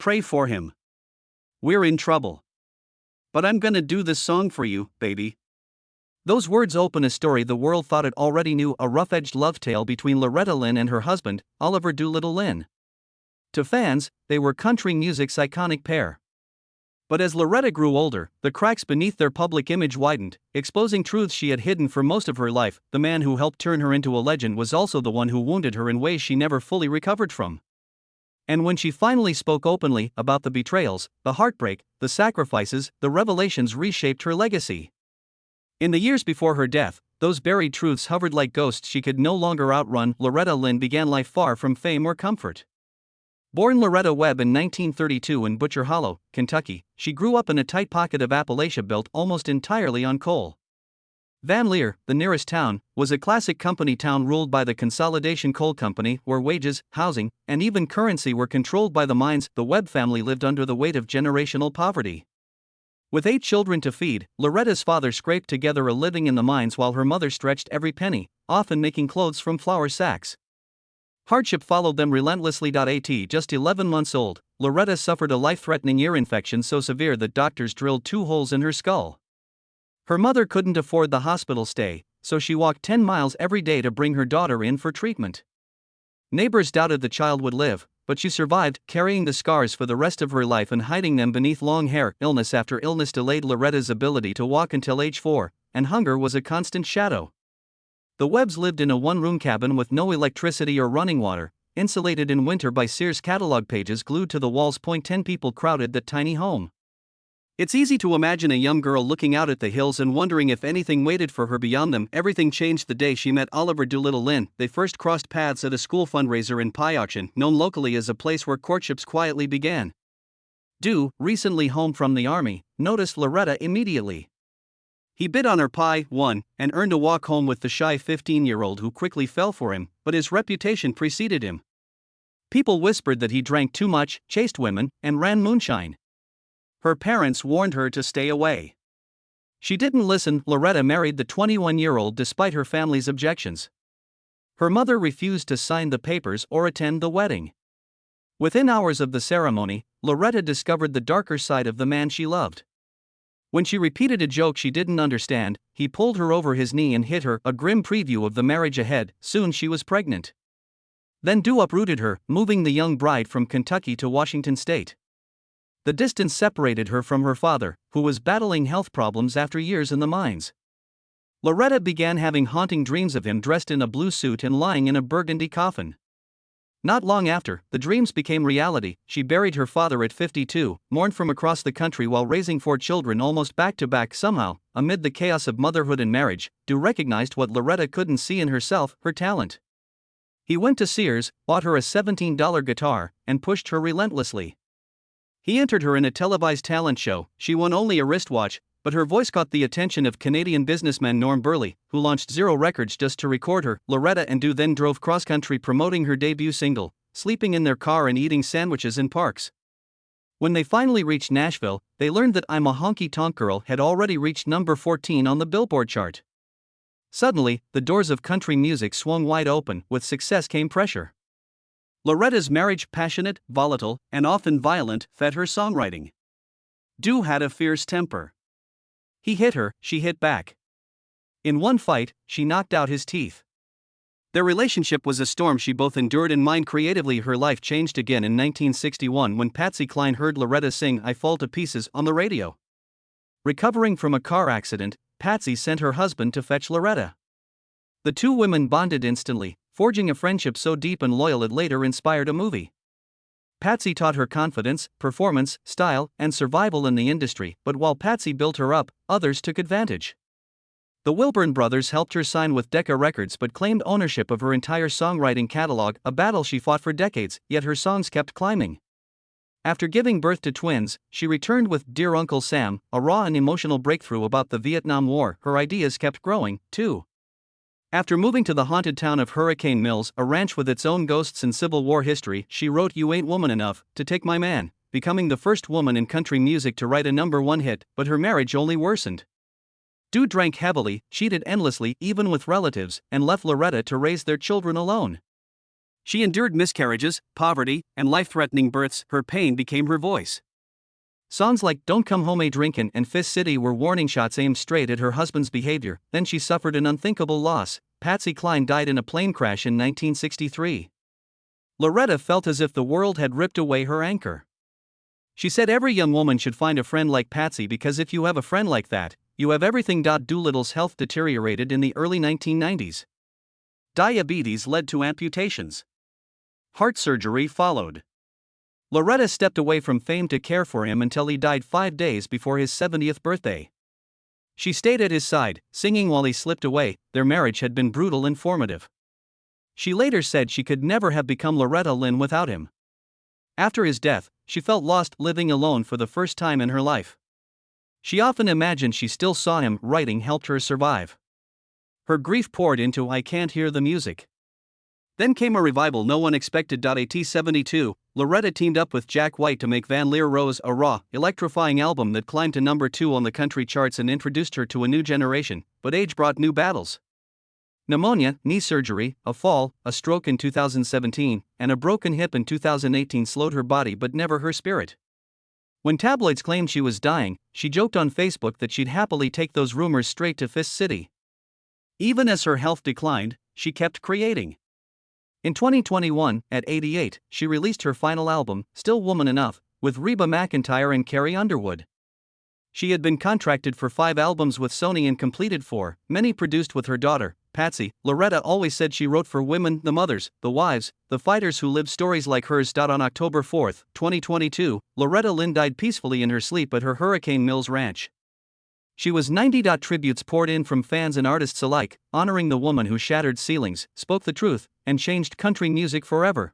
Pray for him. We're in trouble. But I'm gonna do this song for you, baby. Those words open a story the world thought it already knew, a rough-edged love tale between Loretta Lynn and her husband, Oliver Doolittle Lynn. To fans, they were country music's iconic pair. But as Loretta grew older, the cracks beneath their public image widened, exposing truths she had hidden for most of her life. The man who helped turn her into a legend was also the one who wounded her in ways she never fully recovered from. And when she finally spoke openly about the betrayals, the heartbreak, the sacrifices, the revelations reshaped her legacy. In the years before her death, those buried truths hovered like ghosts she could no longer outrun. Loretta Lynn began life far from fame or comfort. Born Loretta Webb in 1932 in Butcher Hollow, Kentucky, she grew up in a tight pocket of Appalachia built almost entirely on coal. Van Leer, the nearest town, was a classic company town ruled by the Consolidation Coal Company, where wages, housing, and even currency were controlled by the mines. The Webb family lived under the weight of generational poverty. With 8 children to feed, Loretta's father scraped together a living in the mines while her mother stretched every penny, often making clothes from flour sacks. Hardship followed them relentlessly. At just 11 months old, Loretta suffered a life-threatening ear infection so severe that doctors drilled 2 holes in her skull. Her mother couldn't afford the hospital stay, so she walked 10 miles every day to bring her daughter in for treatment. Neighbors doubted the child would live, but she survived, carrying the scars for the rest of her life and hiding them beneath long hair. Illness after illness delayed Loretta's ability to walk until age 4, and hunger was a constant shadow. The Webbs lived in a one-room cabin with no electricity or running water, insulated in winter by Sears catalog pages glued to the walls. 10 people crowded that tiny home. It's easy to imagine a young girl looking out at the hills and wondering if anything waited for her beyond them. Everything changed the day she met Oliver Doolittle Lynn. They first crossed paths at a school fundraiser in Pyauchen, known locally as a place where courtships quietly began. Do, recently home from the army, noticed Loretta immediately. He bid on her pie, won, and earned a walk home with the shy 15-year-old who quickly fell for him, but his reputation preceded him. People whispered that he drank too much, chased women, and ran moonshine. Her parents warned her to stay away. She didn't listen. Loretta married the 21-year-old despite her family's objections. Her mother refused to sign the papers or attend the wedding. Within hours of the ceremony, Loretta discovered the darker side of the man she loved. When she repeated a joke she didn't understand, he pulled her over his knee and hit her, a grim preview of the marriage ahead. Soon she was pregnant. Then Do uprooted her, moving the young bride from Kentucky to Washington State. The distance separated her from her father, who was battling health problems after years in the mines. Loretta began having haunting dreams of him dressed in a blue suit and lying in a burgundy coffin. Not long after, the dreams became reality. She buried her father at 52, mourned from across the country while raising 4 children almost back-to-back. Somehow, amid the chaos of motherhood and marriage, Do recognized what Loretta couldn't see in herself, her talent. He went to Sears, bought her a $17 guitar, and pushed her relentlessly. He entered her in a televised talent show. She won only a wristwatch, but her voice caught the attention of Canadian businessman Norm Burley, who launched Zero Records just to record her. Loretta and Do then drove cross-country promoting her debut single, sleeping in their car and eating sandwiches in parks. When they finally reached Nashville, they learned that I'm a Honky Tonk Girl had already reached number 14 on the Billboard chart. Suddenly, the doors of country music swung wide open. With success came pressure. Loretta's marriage, passionate, volatile, and often violent, fed her songwriting. Do had a fierce temper. He hit her, she hit back. In one fight, she knocked out his teeth. Their relationship was a storm she both endured and mined creatively. Her life changed again in 1961 when Patsy Cline heard Loretta sing I Fall to Pieces on the radio. Recovering from a car accident, Patsy sent her husband to fetch Loretta. The two women bonded instantly, forging a friendship so deep and loyal it later inspired a movie. Patsy taught her confidence, performance, style, and survival in the industry, but while Patsy built her up, others took advantage. The Wilburn brothers helped her sign with Decca Records but claimed ownership of her entire songwriting catalog, a battle she fought for decades, yet her songs kept climbing. After giving birth to twins, she returned with Dear Uncle Sam, a raw and emotional breakthrough about the Vietnam War. Her ideas kept growing, too. After moving to the haunted town of Hurricane Mills, a ranch with its own ghosts and Civil War history, she wrote You Ain't Woman Enough to Take My Man, becoming the first woman in country music to write a #1 hit, but her marriage only worsened. Do drank heavily, cheated endlessly, even with relatives, and left Loretta to raise their children alone. She endured miscarriages, poverty, and life-threatening births. Her pain became her voice. Songs like Don't Come Home A Drinkin' and Fist City were warning shots aimed straight at her husband's behavior. Then she suffered an unthinkable loss. Patsy Cline died in a plane crash in 1963. Loretta felt as if the world had ripped away her anchor. She said every young woman should find a friend like Patsy because if you have a friend like that, you have everything. Doolittle's health deteriorated in the early 1990s. Diabetes led to amputations. Heart surgery followed. Loretta stepped away from fame to care for him until he died 5 days before his 70th birthday. She stayed at his side, singing while he slipped away. Their marriage had been brutal and formative. She later said she could never have become Loretta Lynn without him. After his death, she felt lost, living alone for the first time in her life. She often imagined she still saw him. Writing helped her survive. Her grief poured into I Can't Hear the Music. Then came a revival no one expected. At 72, Loretta teamed up with Jack White to make Van Leer Rose, a raw, electrifying album that climbed to number 2 on the country charts and introduced her to a new generation, but age brought new battles. Pneumonia, knee surgery, a fall, a stroke in 2017, and a broken hip in 2018 slowed her body but never her spirit. When tabloids claimed she was dying, she joked on Facebook that she'd happily take those rumors straight to Fist City. Even as her health declined, she kept creating. In 2021, at 88, she released her final album, Still Woman Enough, with Reba McEntire and Carrie Underwood. She had been contracted for 5 albums with Sony and completed 4, many produced with her daughter, Patsy. Loretta always said she wrote for women, the mothers, the wives, the fighters who lived stories like hers. On October 4, 2022, Loretta Lynn died peacefully in her sleep at her Hurricane Mills ranch. She was 90. Tributes poured in from fans and artists alike, honoring the woman who shattered ceilings, spoke the truth, and changed country music forever.